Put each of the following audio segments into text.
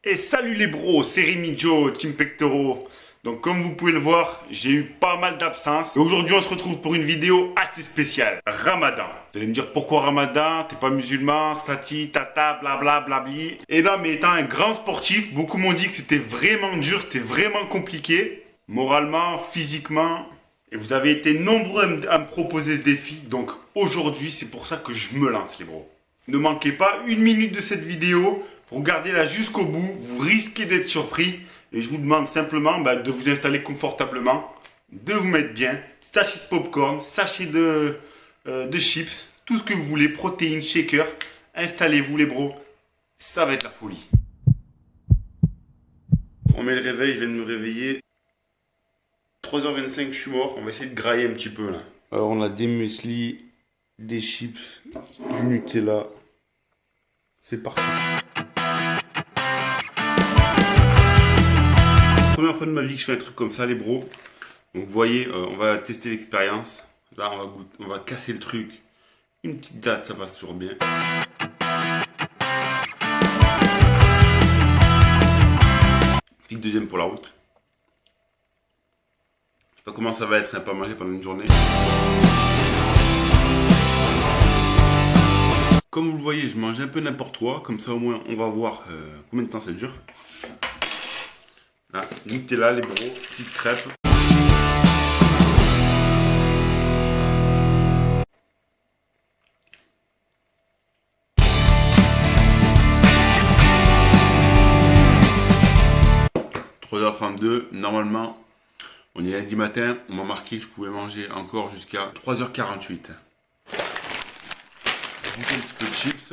Et salut les bros, c'est Rémi Joe, Team Pectoro. Donc comme vous pouvez le voir, j'ai eu pas mal d'absence. Et aujourd'hui on se retrouve pour une vidéo assez spéciale. Ramadan. Vous allez me dire pourquoi Ramadan? T'es pas musulman, stati, tata, blabla, blabli. Et non, mais étant un grand sportif, beaucoup m'ont dit que c'était vraiment dur, c'était vraiment compliqué. Moralement, physiquement. Et vous avez été nombreux à me proposer ce défi. Donc aujourd'hui, c'est pour ça que je me lance les bros. Ne manquez pas une minute de cette vidéo. Regardez-la jusqu'au bout, vous risquez d'être surpris. Et je vous demande simplement de vous installer confortablement, de vous mettre bien, sachet de popcorn, sachet de chips, tout ce que vous voulez, protéines, shaker. Installez-vous les bros, ça va être la folie. On met le réveil, je viens de me réveiller. 3h25, je suis mort, on va essayer de grailler un petit peu là. Alors on a des muesli, des chips, du Nutella. C'est parti. Première fois de ma vie que je fais un truc comme ça les bros. Donc vous voyez, on va tester l'expérience. Là on va casser le truc. Une petite date, ça passe toujours bien. Petite deuxième pour la route. Je sais pas comment ça va être, pas manger pendant une journée. Comme vous le voyez, je mange un peu n'importe quoi. Comme ça au moins on va voir combien de temps ça dure. Là, Nutella, les bros, petite crêpe. « 3h32, normalement, on est lundi matin, on m'a marqué que je pouvais manger encore jusqu'à 3h48. Un petit peu de chips.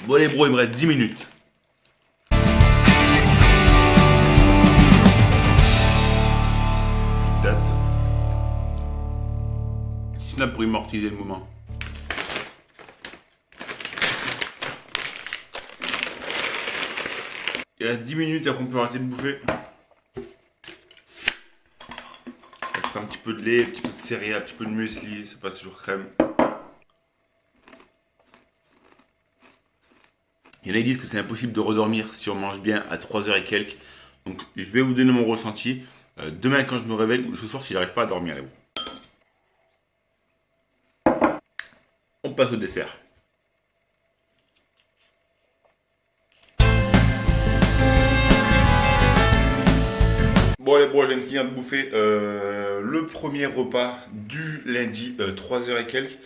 Bon les bros, il me reste 10 minutes. Date. Snap pour immortaliser le moment. Il reste 10 minutes après on peut arrêter de bouffer. Un petit peu de lait, un petit peu de céréales, un petit peu de muesli, ça passe toujours crème. Il y en a qui disent que c'est impossible de redormir si on mange bien à 3h et quelques. Donc je vais vous donner mon ressenti. Demain quand je me réveille ou ce soir si j'arrive pas à dormir. On passe au dessert. Bon les bros, je viens de finir de bouffer le premier repas du lundi, 3h et quelques.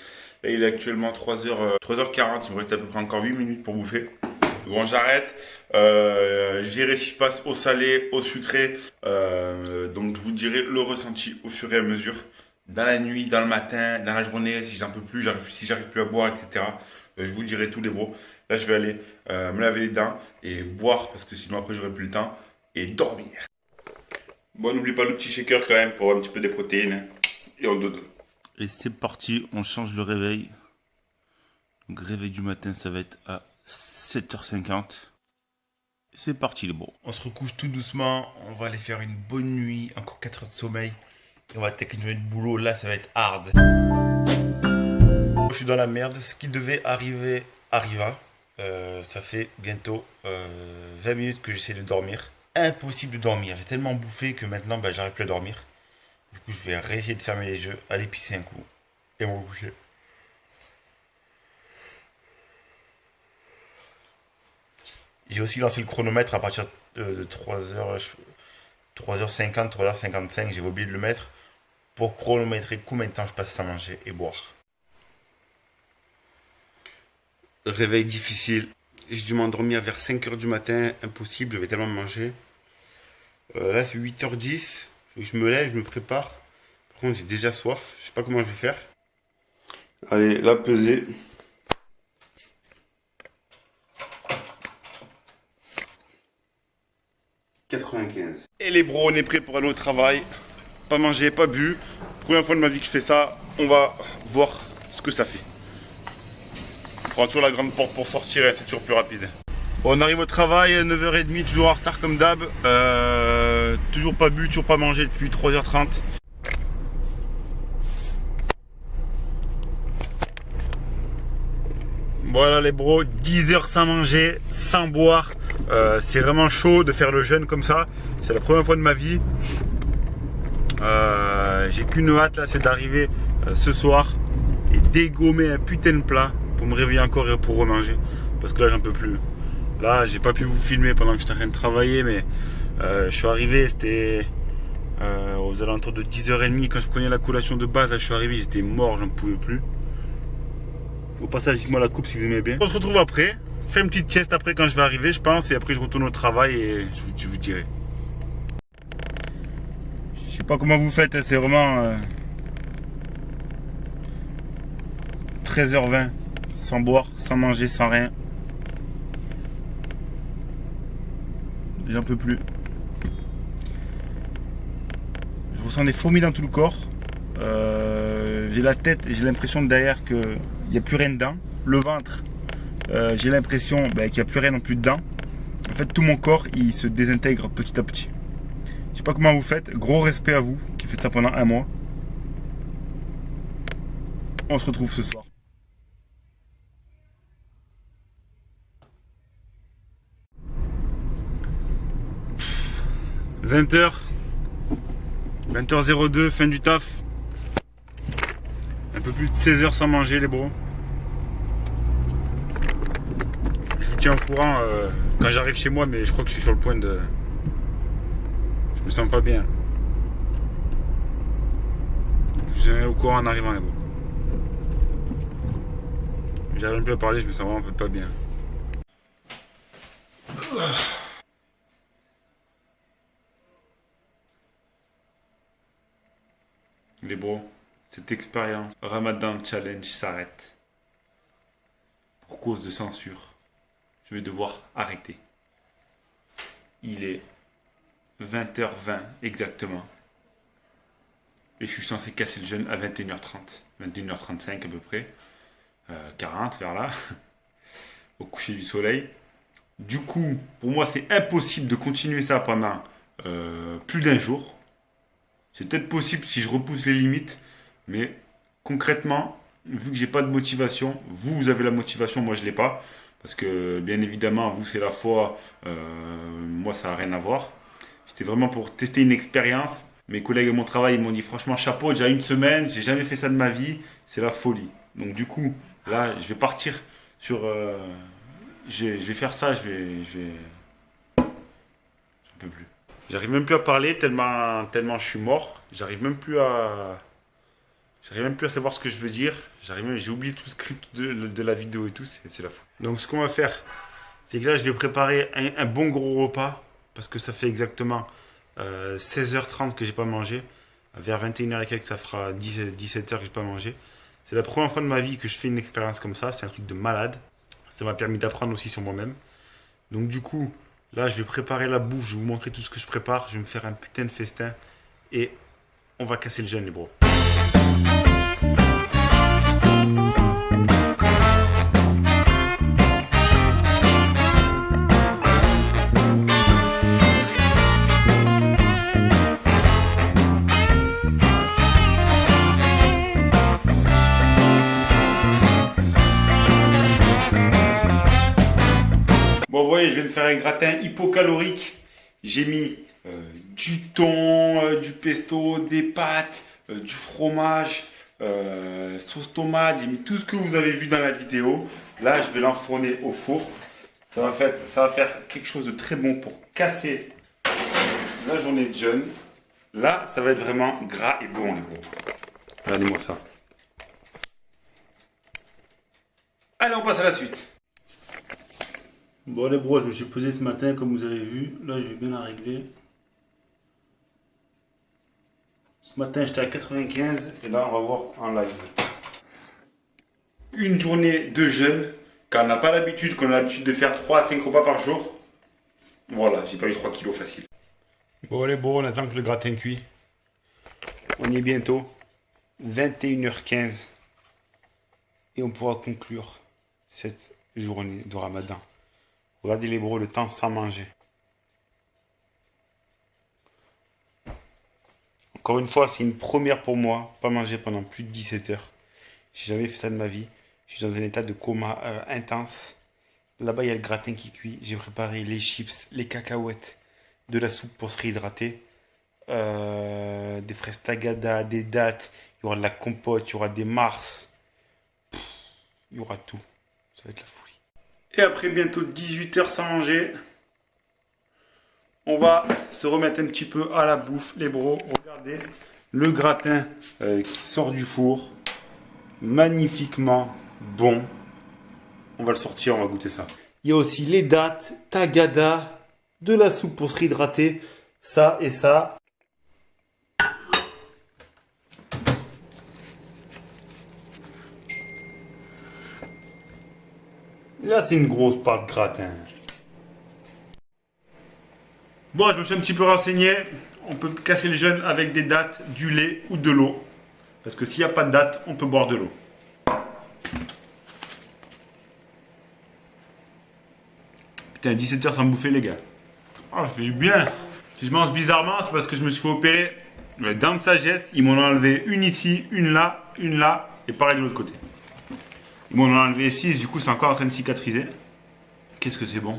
Là, il est actuellement 3h40, il me reste à peu près encore 8 minutes pour bouffer. Bon, j'arrête. Je dirai si je passe au salé, au sucré. Donc, je vous dirai le ressenti au fur et à mesure. Dans la nuit, dans le matin, dans la journée, si j'en peux plus, si j'arrive plus à boire, etc. Je vous dirai tous les bros. Là, je vais aller me laver les dents et boire parce que sinon, après, j'aurai plus le temps. Et dormir. Bon, n'oublie pas le petit shaker quand même pour avoir un petit peu des protéines. Et on dodo. Et c'est parti, on change le réveil. Donc réveil du matin, ça va être à 7h50. C'est parti les bros. On se recouche tout doucement, on va aller faire une bonne nuit, encore 4 heures de sommeil. Et on va attaquer une journée de boulot, là ça va être hard. Je suis dans la merde, ce qui devait arriver arriva. Ça fait bientôt 20 minutes que j'essaie de dormir. Impossible de dormir, j'ai tellement bouffé que maintenant j'arrive plus à dormir. Du coup, je vais réessayer de fermer les yeux, aller pisser un coup et me coucher. J'ai aussi lancé le chronomètre à partir de 3h50, 3h55. J'ai oublié de le mettre pour chronométrer combien de temps je passe à manger et boire. Réveil difficile. J'ai dû m'endormir vers 5h du matin. Impossible, je vais tellement manger. Là, c'est 8h10. Je me lève, je me prépare. Par contre, j'ai déjà soif. Je sais pas comment je vais faire. Allez, la pesée. « 95. Et les bros, on est prêts pour aller au travail. Pas mangé, pas bu. Première fois de ma vie que je fais ça. On va voir ce que ça fait. Je prends toujours la grande porte pour sortir et c'est toujours plus rapide. Bon, on arrive au travail, 9h30, toujours en retard comme d'hab. Toujours pas bu, toujours pas mangé depuis 3h30. Voilà les bros, 10 heures sans manger, sans boire. C'est vraiment chaud de faire le jeûne comme ça. C'est la première fois de ma vie. J'ai qu'une hâte là, c'est d'arriver ce soir et dégommer un putain de plat pour me réveiller encore et pour remanger. Parce que là j'en peux plus. Là j'ai pas pu vous filmer pendant que j'étais en train de travailler, mais je suis arrivé, c'était aux alentours de 10h30 quand je prenais la collation de base. Là je suis arrivé, j'étais mort, j'en pouvais plus. Au passage, dites-moi la coupe si vous aimez bien. On se retrouve après. Fais une petite sieste après quand je vais arriver, je pense. Et après, je retourne au travail et je vous dirai. Je sais pas comment vous faites. C'est vraiment 13h20. Sans boire, sans manger, sans rien. J'en peux plus. Je ressens des fourmis dans tout le corps. J'ai la tête, j'ai l'impression derrière qu'il n'y a plus rien dedans. Le ventre, j'ai l'impression qu'il n'y a plus rien non plus dedans. En fait, tout mon corps, il se désintègre petit à petit. Je sais pas comment vous faites. Gros respect à vous qui faites ça pendant un mois. On se retrouve ce soir. « 20h. 20h02, fin du taf. Un peu plus de 16 heures sans manger les bros. Je vous tiens au courant quand j'arrive chez moi, mais je crois que je suis sur le point de... Je me sens pas bien. Je vous tiens au courant en arrivant les bros. J'arrive un peu à parler, je me sens vraiment un peu pas bien. Les bros, cette expérience Ramadan Challenge s'arrête. Pour cause de censure, je vais devoir arrêter. Il est 20h20 exactement. Et je suis censé casser le jeûne à 21h30. 21h35 à peu près. 40 vers là. Au coucher du soleil. Du coup, pour moi, c'est impossible de continuer ça pendant plus d'un jour. C'est peut-être possible si je repousse les limites, mais concrètement, vu que j'ai pas de motivation, vous avez la motivation, moi je l'ai pas, parce que bien évidemment, vous c'est la foi, moi ça n'a rien à voir. C'était vraiment pour tester une expérience. Mes collègues à mon travail ils m'ont dit franchement chapeau, déjà une semaine, j'ai jamais fait ça de ma vie, c'est la folie. Donc du coup, là je vais partir sur, je vais faire ça, j'en peux plus. J'arrive même plus à parler tellement je suis mort. J'arrive même plus à savoir ce que je veux dire. J'ai oublié tout le script de la vidéo et tout. C'est la fou. Donc ce qu'on va faire, c'est que là je vais préparer un bon gros repas parce que ça fait exactement 16h30 que j'ai pas mangé. Vers 21h et quelques, ça fera 17h que j'ai pas mangé. C'est la première fois de ma vie que je fais une expérience comme ça. C'est un truc de malade. Ça m'a permis d'apprendre aussi sur moi-même. Donc du coup. Là, je vais préparer la bouffe, je vais vous montrer tout ce que je prépare. Je vais me faire un putain de festin et on va casser le jeûne, les bros. Bon, vous voyez, je vais me faire un gratin hypocalorique. J'ai mis du thon, du pesto, des pâtes, du fromage, sauce tomate. J'ai mis tout ce que vous avez vu dans la vidéo. Là, je vais l'enfourner au four. Ça va faire quelque chose de très bon pour casser la journée de jeûne. Là, ça va être vraiment gras et bon, les gros. Regardez-moi ça. Allez, on passe à la suite. Bon les bros, je me suis pesé ce matin comme vous avez vu. Là je vais bien la régler. Ce matin j'étais à 95 et là on va voir en live. Une journée de jeûne, quand on n'a pas l'habitude, qu'on a l'habitude de faire 3 à 5 repas par jour. Voilà, j'ai pas eu 3 kilos facile. Bon les bros, on attend que le gratin cuit. On y est bientôt. 21h15. Et on pourra conclure cette journée de Ramadan. Regardez les bros, le temps sans manger. Encore une fois, c'est une première pour moi. Pas manger pendant plus de 17 heures. J'ai jamais fait ça de ma vie. Je suis dans un état de coma intense. Là-bas, il y a le gratin qui cuit. J'ai préparé les chips, les cacahuètes, de la soupe pour se réhydrater. Des fraises tagada, des dattes. Il y aura de la compote, il y aura des mars. Il y aura tout. Ça va être la folie. Et après bientôt 18 heures sans manger, on va se remettre un petit peu à la bouffe, les bros. Regardez le gratin qui sort du four. Magnifiquement bon. On va le sortir, on va goûter ça. Il y a aussi les dattes, tagada, de la soupe pour se réhydrater. Ça et ça. Là, c'est une grosse part de gratin. Bon, je me suis un petit peu renseigné. On peut casser le jeûne avec des dattes, du lait ou de l'eau. Parce que s'il n'y a pas de dattes, on peut boire de l'eau. Putain, 17 heures sans bouffer, les gars. Oh, ça fait du bien. Si je mange bizarrement, c'est parce que je me suis fait opérer les dents de sagesse. Ils m'en ont enlevé une ici, une là, et pareil de l'autre côté. Ils m'en ont enlevé 6, du coup c'est encore en train de cicatriser. Qu'est-ce que c'est bon.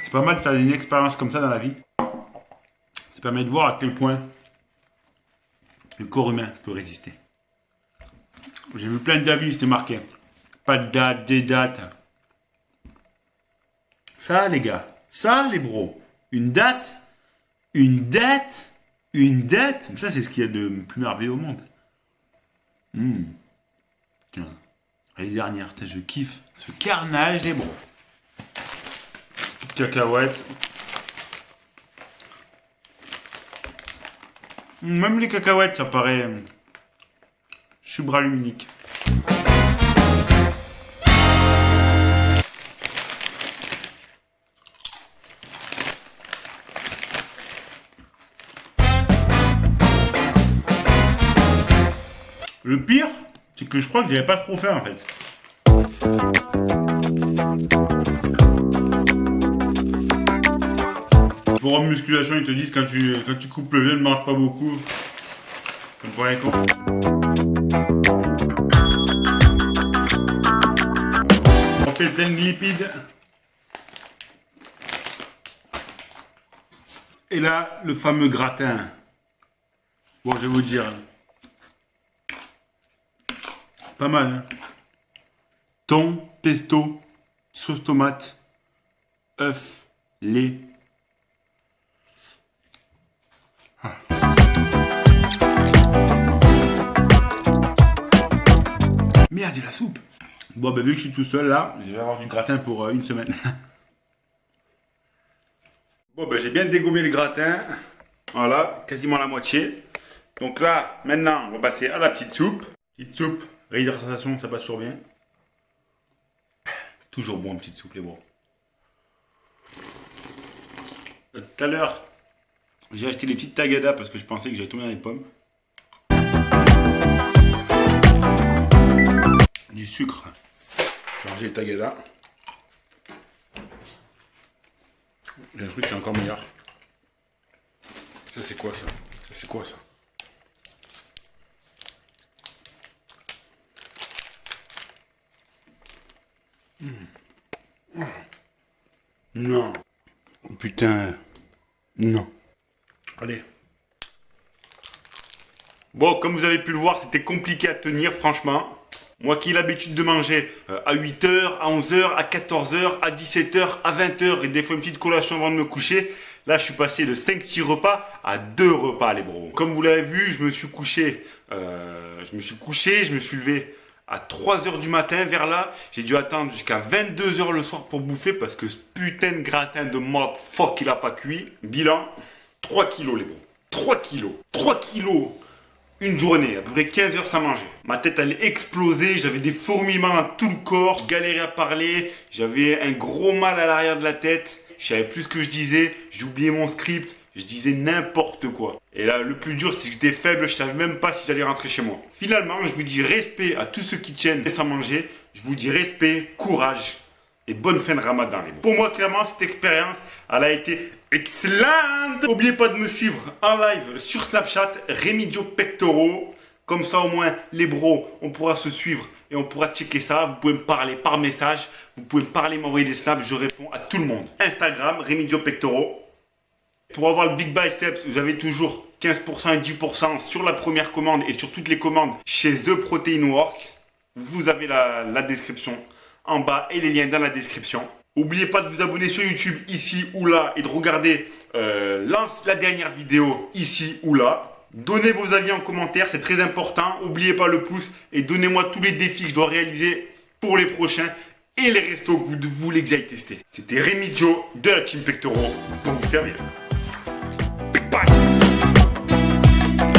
C'est pas mal de faire une expérience comme ça dans la vie. Ça permet de voir à quel point le corps humain peut résister. J'ai vu plein d'avis, c'était marqué. Pas de date, des dates. Ça les gars, ça les bros. Une date, une date, une date. Ça c'est ce qu'il y a de plus merveilleux au monde. Tiens. Les dernières, je kiffe ce carnage les bros. Petite cacahuète. Même les cacahuètes, ça paraît subraluminique. Le pire, c'est que je crois que j'avais pas trop faim en fait. Pour en musculation, ils te disent quand tu coupes le vieux, ne mange pas beaucoup. Comme pour les cons. On fait plein de lipides. Et là, le fameux gratin. Bon, je vais vous dire. Pas mal, hein. Thon, pesto, sauce tomate, œuf, lait. Ah. Merde, il y a la soupe. Bon, bah, vu que je suis tout seul là, je vais avoir du gratin pour une semaine. Bon, bah, j'ai bien dégommé le gratin. Voilà, quasiment la moitié. Donc là, maintenant, on va passer à la petite soupe. Petite soupe, réhydratation, ça passe toujours bien. Toujours bon, petite soupe, les bros. Tout à l'heure, j'ai acheté les petites tagadas parce que je pensais que j'allais tomber dans les pommes. Du sucre. J'ai rangé les tagadas. J'ai un truc qui est encore meilleur. Ça, c'est quoi ça? Ça, c'est quoi ça? Non. Putain. Non. Allez. Bon, comme vous avez pu le voir, c'était compliqué à tenir, franchement. Moi qui ai l'habitude de manger à 8h, à 11h, à 14h, à 17h, à 20h et des fois une petite collation avant de me coucher. Là, je suis passé de 5-6 repas à 2 repas, les bros. Comme vous l'avez vu, je me suis couché, je me suis levé à 3h du matin vers là. J'ai dû attendre jusqu'à 22h le soir pour bouffer parce que ce putain de gratin de merde, fuck, il a pas cuit. Bilan, 3 kilos, les bros. 3 kilos. 3 kilos. Une journée, à peu près 15 heures sans manger. Ma tête allait exploser, j'avais des fourmillements dans tout le corps, galérais à parler, j'avais un gros mal à l'arrière de la tête, je savais plus ce que je disais, j'oubliais mon script, je disais n'importe quoi. Et là, le plus dur, c'est que j'étais faible, je savais même pas si j'allais rentrer chez moi. Finalement, je vous dis respect à tous ceux qui tiennent sans manger, je vous dis respect, courage, et bonne fin de Ramadan. Pour moi, clairement, cette expérience, elle a été excellente. N'oubliez pas de me suivre en live sur Snapchat, Remigio Pectoro. Comme ça, au moins, les bros, on pourra se suivre et on pourra checker ça. Vous pouvez me parler par message, vous pouvez me parler, m'envoyer des snaps, je réponds à tout le monde. Instagram, Remigio Pectoro. Pour avoir le Big Biceps, vous avez toujours 15% et 10% sur la première commande et sur toutes les commandes chez The Protein Work. Vous avez la description en bas et les liens dans la description. N'oubliez pas de vous abonner sur YouTube ici ou là et de regarder la dernière vidéo ici ou là. Donnez vos avis en commentaire, c'est très important. N'oubliez pas le pouce et donnez-moi tous les défis que je dois réaliser pour les prochains et les restos que vous voulez que j'aille tester. C'était Remigio de la Team Pectoro pour vous servir. Bye.